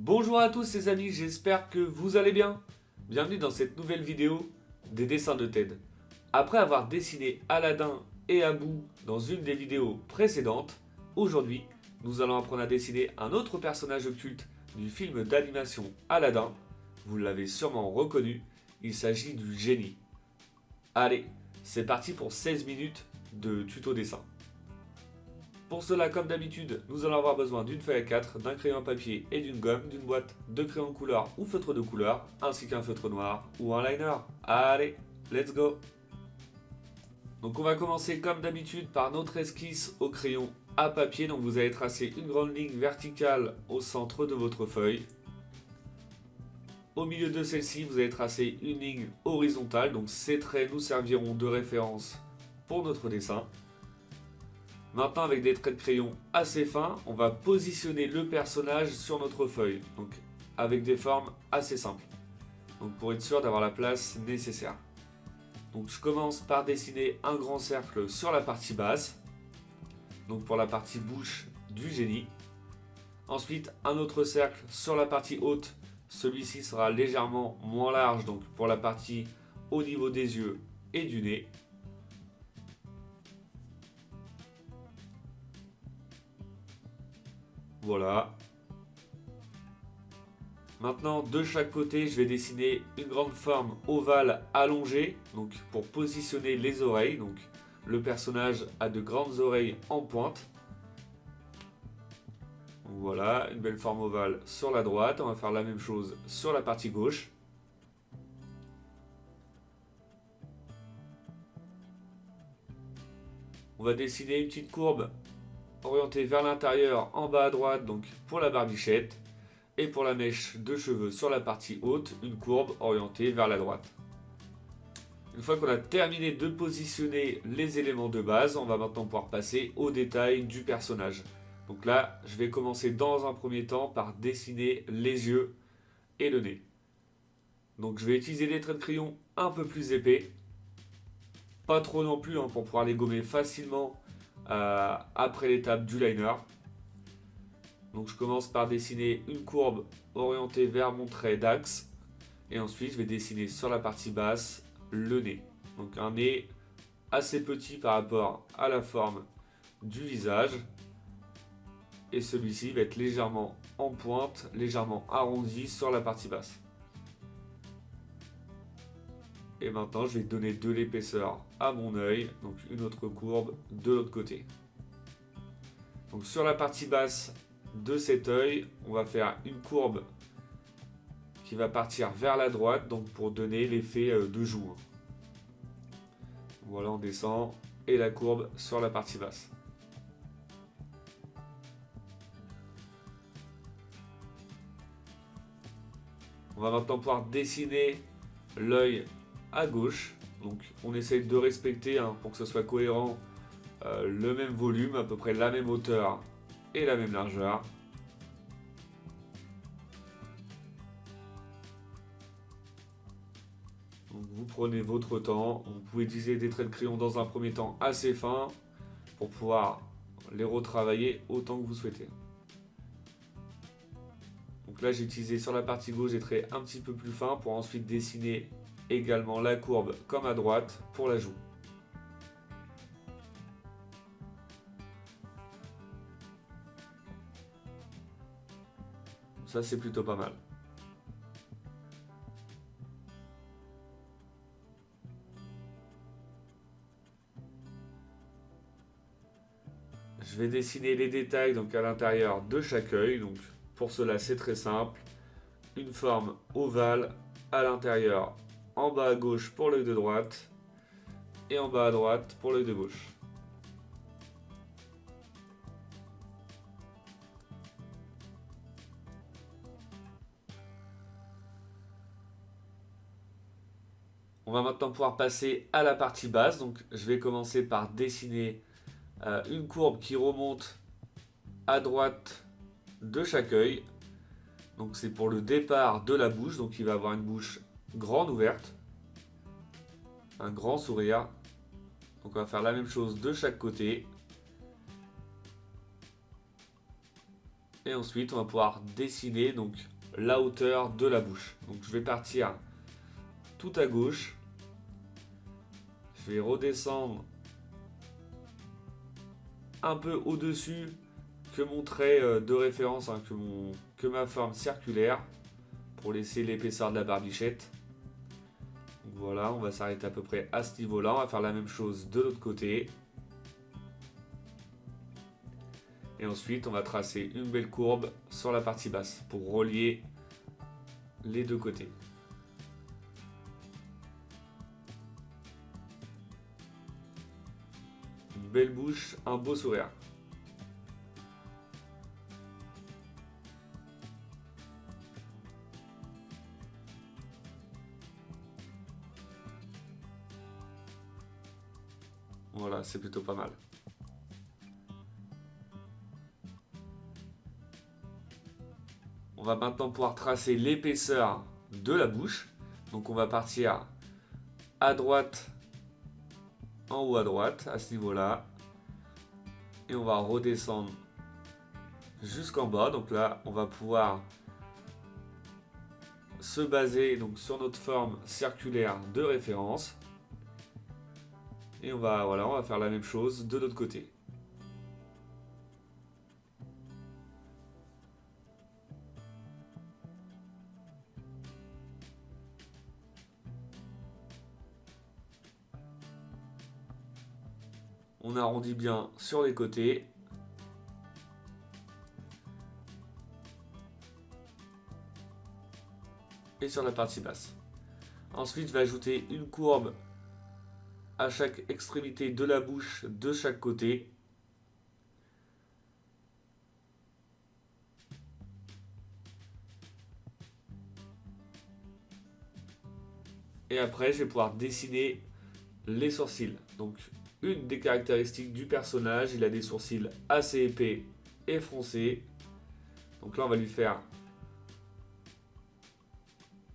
Bonjour à tous les amis, j'espère que vous allez bien. Bienvenue dans cette nouvelle vidéo des dessins de Ted. Après avoir dessiné Aladdin et Abu dans une des vidéos précédentes, aujourd'hui nous allons apprendre à dessiner un autre personnage occulte du film d'animation Aladdin. Vous l'avez sûrement reconnu, il s'agit du génie. Allez, c'est parti pour 16 minutes de tuto dessin. Pour cela, comme d'habitude, nous allons avoir besoin d'une feuille A4, d'un crayon à papier et d'une gomme, d'une boîte de crayon de couleur ou feutre de couleur, ainsi qu'un feutre noir ou un liner. Allez, let's go! Donc on va commencer comme d'habitude par notre esquisse au crayon à papier. Donc vous allez tracer une grande ligne verticale au centre de votre feuille. Au milieu de celle-ci, vous allez tracer une ligne horizontale. Donc ces traits nous serviront de référence pour notre dessin. Maintenant, avec des traits de crayon assez fins, on va positionner le personnage sur notre feuille, donc avec des formes assez simples, donc pour être sûr d'avoir la place nécessaire. Donc je commence par dessiner un grand cercle sur la partie basse, donc pour la partie bouche du génie. Ensuite, un autre cercle sur la partie haute, celui-ci sera légèrement moins large, donc pour la partie au niveau des yeux et du nez. Voilà. Maintenant, de chaque côté, je vais dessiner une grande forme ovale allongée, donc pour positionner les oreilles. Donc, le personnage a de grandes oreilles en pointe. Donc, voilà, une belle forme ovale sur la droite. On va faire la même chose sur la partie gauche. On va dessiner une petite courbe orientée vers l'intérieur en bas à droite, donc pour la barbichette. Et pour la mèche de cheveux sur la partie haute, une courbe orientée vers la droite. Une fois qu'on a terminé de positionner les éléments de base, on va maintenant pouvoir passer aux détails du personnage. Donc là, je vais commencer dans un premier temps par dessiner les yeux et le nez. Donc je vais utiliser des traits de crayon un peu plus épais. Pas trop non plus pour pouvoir les gommer facilement après l'étape du liner. Donc je commence par dessiner une courbe orientée vers mon trait d'axe. Et ensuite, je vais dessiner sur la partie basse le nez. Donc un nez assez petit par rapport à la forme du visage. Et celui-ci va être légèrement en pointe, légèrement arrondi sur la partie basse. Et maintenant, je vais donner de l'épaisseur à mon œil. Donc une autre courbe de l'autre côté. Donc sur la partie basse de cet œil, on va faire une courbe qui va partir vers la droite, donc pour donner l'effet de joue. Voilà, on descend et la courbe sur la partie basse. On va maintenant pouvoir dessiner l'œil à gauche. Donc on essaye de respecter, pour que ce soit cohérent, le même volume, à peu près la même hauteur et la même largeur. Donc vous prenez votre temps, vous pouvez utiliser des traits de crayon dans un premier temps assez fins pour pouvoir les retravailler autant que vous souhaitez. Donc là j'ai utilisé sur la partie gauche des traits un petit peu plus fins pour ensuite dessiner également la courbe comme à droite pour la joue. Ça c'est plutôt pas mal. Je vais dessiner les détails donc à l'intérieur de chaque œil. Donc pour cela c'est très simple. Une forme ovale à l'intérieur, en bas à gauche pour l'œil de droite et en bas à droite pour l'œil de gauche. On va maintenant pouvoir passer à la partie basse. Donc je vais commencer par dessiner une courbe qui remonte à droite de chaque œil. Donc c'est pour le départ de la bouche. Donc il va avoir une bouche grande ouverte. Un grand sourire. Donc on va faire la même chose de chaque côté. Et ensuite on va pouvoir dessiner donc la hauteur de la bouche. Donc je vais partir tout à gauche. Je vais redescendre un peu au-dessus que mon trait de référence, hein, que ma forme circulaire, pour laisser l'épaisseur de la barbichette. Donc voilà, on va s'arrêter à peu près à ce niveau-là. On va faire la même chose de l'autre côté. Et ensuite, on va tracer une belle courbe sur la partie basse pour relier les deux côtés. Une belle bouche, un beau sourire. Voilà, c'est plutôt pas mal. On va maintenant pouvoir tracer l'épaisseur de la bouche. Donc on va partir à droite, en haut à droite, à ce niveau-là. Et on va redescendre jusqu'en bas. Donc là, on va pouvoir se baser donc sur notre forme circulaire de référence. Et on va faire la même chose de l'autre côté. On arrondit bien sur les côtés. Et sur la partie basse. Ensuite, je vais ajouter une courbe à chaque extrémité de la bouche de chaque côté. Et après, je vais pouvoir dessiner les sourcils. Donc, une des caractéristiques du personnage, il a des sourcils assez épais et froncés. Donc là, on va lui faire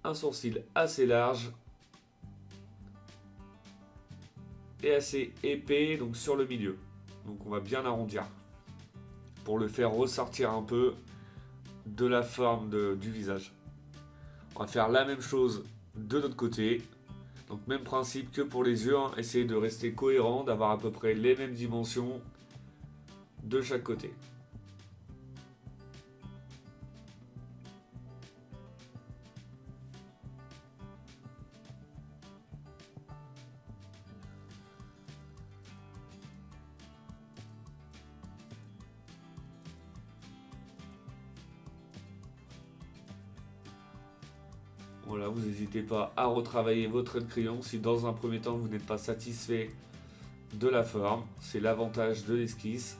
un sourcil assez large et assez épais, donc sur le milieu. Donc on va bien arrondir pour le faire ressortir un peu de la forme du visage. On va faire la même chose de l'autre côté. Donc même principe que pour les yeux, hein. Essayez de rester cohérent, d'avoir à peu près les mêmes dimensions de chaque côté. Voilà, vous n'hésitez pas à retravailler votre trait de crayon si dans un premier temps vous n'êtes pas satisfait de la forme. C'est l'avantage de l'esquisse.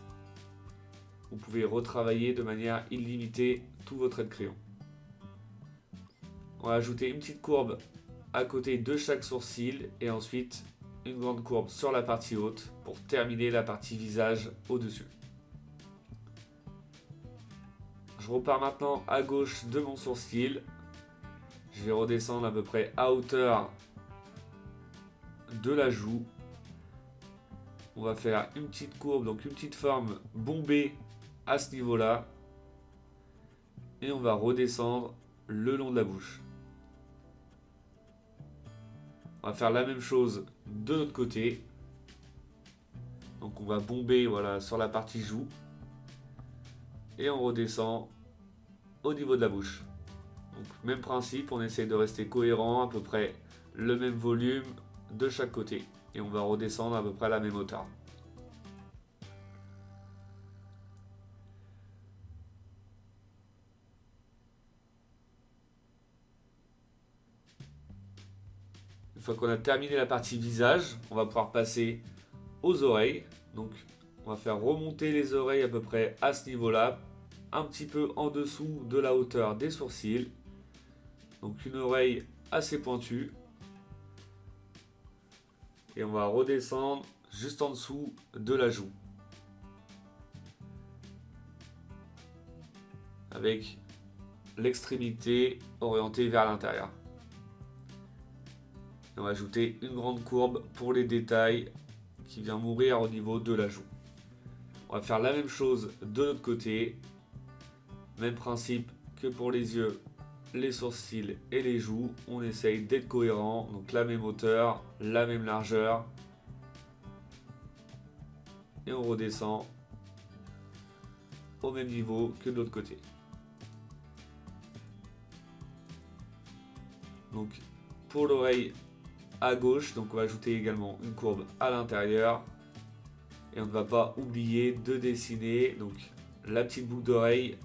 Vous pouvez retravailler de manière illimitée tous vos traits de crayon. On va ajouter une petite courbe à côté de chaque sourcil et ensuite une grande courbe sur la partie haute pour terminer la partie visage au-dessus. Je repars maintenant à gauche de mon sourcil. Je vais redescendre à peu près à hauteur de la joue. On va faire une petite courbe, donc une petite forme bombée à ce niveau-là. Et on va redescendre le long de la bouche. On va faire la même chose de l'autre côté. Donc on va bomber voilà, sur la partie joue. Et on redescend au niveau de la bouche. Donc, même principe, on essaie de rester cohérent, à peu près le même volume de chaque côté. Et on va redescendre à peu près à la même hauteur. Une fois qu'on a terminé la partie visage, on va pouvoir passer aux oreilles. Donc on va faire remonter les oreilles à peu près à ce niveau-là, un petit peu en dessous de la hauteur des sourcils. Donc une oreille assez pointue. Et on va redescendre juste en dessous de la joue. Avec l'extrémité orientée vers l'intérieur. On va ajouter une grande courbe pour les détails qui vient mourir au niveau de la joue. On va faire la même chose de l'autre côté. Même principe que pour les yeux les sourcils et les joues, on essaye d'être cohérent, donc la même hauteur, la même largeur, et on redescend au même niveau que de l'autre côté. Donc pour l'oreille à gauche, donc on va ajouter également une courbe à l'intérieur, et on ne va pas oublier de dessiner donc la petite boucle d'oreille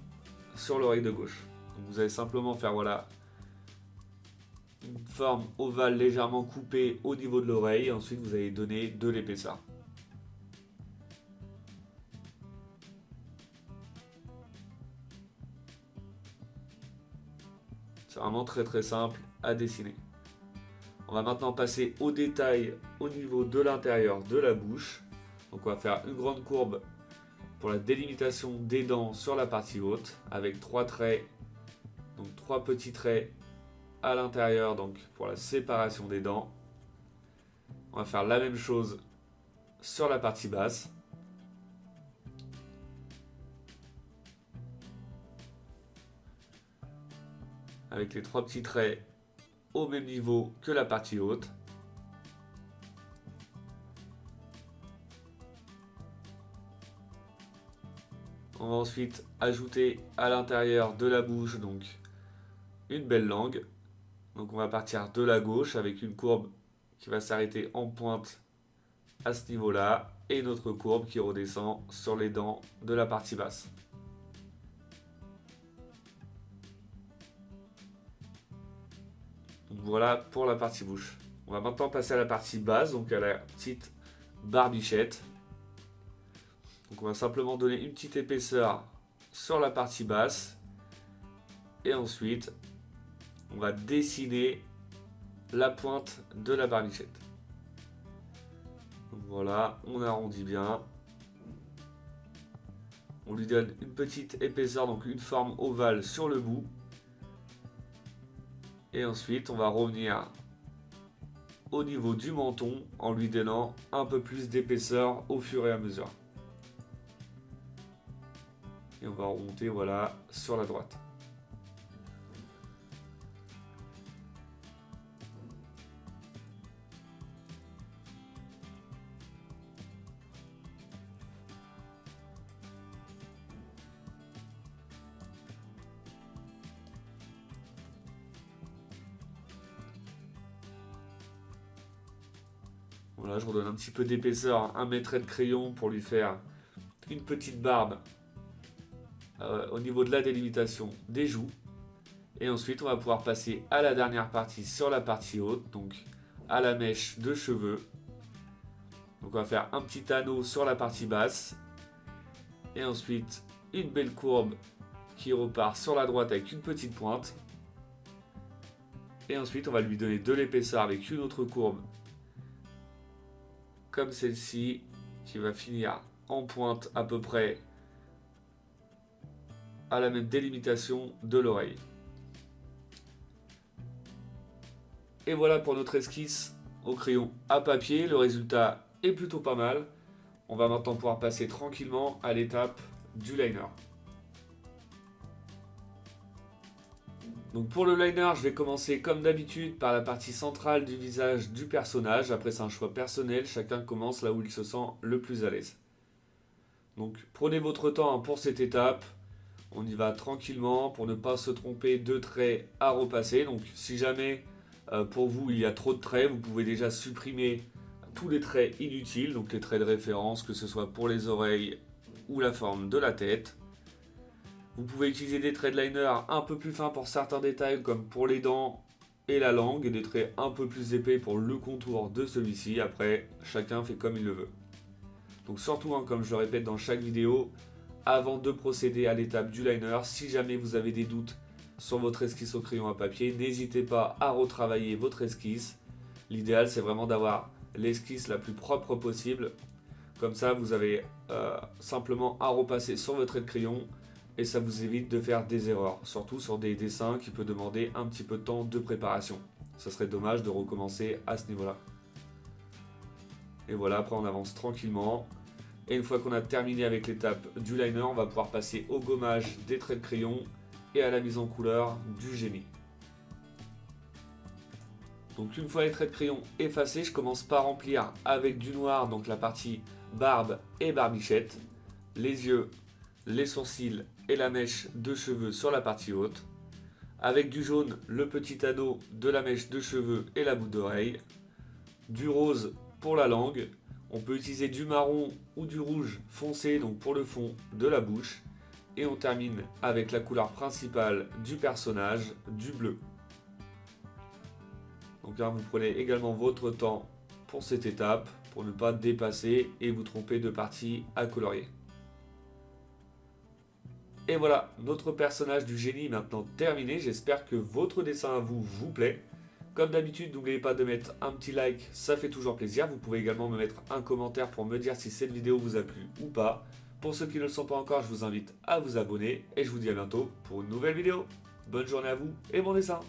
sur l'oreille de gauche. Donc vous allez simplement faire voilà une forme ovale légèrement coupée au niveau de l'oreille, ensuite vous allez donner de l'épaisseur. C'est vraiment très simple à dessiner. On va maintenant passer au détail au niveau de l'intérieur de la bouche. Donc on va faire une grande courbe pour la délimitation des dents sur la partie haute avec 3 traits, donc 3 petits traits à l'intérieur donc pour la séparation des dents. On va faire la même chose sur la partie basse. Avec les 3 petits traits au même niveau que la partie haute. On va ensuite ajouter à l'intérieur de la bouche donc une belle langue. Donc on va partir de la gauche avec une courbe qui va s'arrêter en pointe à ce niveau-là et une autre courbe qui redescend sur les dents de la partie basse. Voilà pour la partie bouche. On va maintenant passer à la partie basse, donc à la petite barbichette. Donc on va simplement donner une petite épaisseur sur la partie basse. Et ensuite, on va dessiner la pointe de la barbichette. Donc voilà, on arrondit bien. On lui donne une petite épaisseur, donc une forme ovale sur le bout. Et ensuite, on va revenir au niveau du menton en lui donnant un peu plus d'épaisseur au fur et à mesure. Et on va remonter voilà sur la droite. Voilà, je redonne un petit peu d'épaisseur à mes traits de crayon pour lui faire une petite barbe au niveau de la délimitation des joues. Et ensuite, on va pouvoir passer à la dernière partie sur la partie haute, donc à la mèche de cheveux. Donc on va faire un petit anneau sur la partie basse. Et ensuite, une belle courbe qui repart sur la droite avec une petite pointe. Et ensuite, on va lui donner de l'épaisseur avec une autre courbe comme celle-ci qui va finir en pointe à peu près à la même délimitation de l'oreille. Et voilà pour notre esquisse au crayon à papier. Le résultat est plutôt pas mal. On va maintenant pouvoir passer tranquillement à l'étape du liner. Donc pour le liner, je vais commencer comme d'habitude par la partie centrale du visage du personnage. Après, c'est un choix personnel, chacun commence là où il se sent le plus à l'aise. Donc prenez votre temps pour cette étape. On y va tranquillement pour ne pas se tromper de traits à repasser. Donc si jamais pour vous il y a trop de traits, vous pouvez déjà supprimer tous les traits inutiles, donc les traits de référence, que ce soit pour les oreilles ou la forme de la tête. Vous pouvez utiliser des traits de liner un peu plus fins pour certains détails comme pour les dents et la langue, et des traits un peu plus épais pour le contour de celui-ci. Après, chacun fait comme il le veut. Donc surtout, comme je le répète dans chaque vidéo, avant de procéder à l'étape du liner, si jamais vous avez des doutes sur votre esquisse au crayon à papier, n'hésitez pas à retravailler votre esquisse. L'idéal, c'est vraiment d'avoir l'esquisse la plus propre possible. Comme ça, vous avez simplement à repasser sur votre trait de crayon et ça vous évite de faire des erreurs, surtout sur des dessins qui peuvent demander un petit peu de temps de préparation. Ça serait dommage de recommencer à ce niveau-là. Et voilà, après on avance tranquillement. Et une fois qu'on a terminé avec l'étape du liner, on va pouvoir passer au gommage des traits de crayon et à la mise en couleur du génie. Donc une fois les traits de crayon effacés, je commence par remplir avec du noir, donc la partie barbe et barbichette, les yeux, les sourcils et la mèche de cheveux sur la partie haute. Avec du jaune, le petit anneau de la mèche de cheveux et la boucle d'oreille. Du rose pour la langue. On peut utiliser du marron ou du rouge foncé, donc pour le fond de la bouche. Et on termine avec la couleur principale du personnage, du bleu. Donc là, vous prenez également votre temps pour cette étape, pour ne pas dépasser et vous tromper de partie à colorier. Et voilà, notre personnage du génie est maintenant terminé. J'espère que votre dessin à vous vous plaît. Comme d'habitude, n'oubliez pas de mettre un petit like, ça fait toujours plaisir. Vous pouvez également me mettre un commentaire pour me dire si cette vidéo vous a plu ou pas. Pour ceux qui ne le sont pas encore, je vous invite à vous abonner et je vous dis à bientôt pour une nouvelle vidéo. Bonne journée à vous et bon dessin!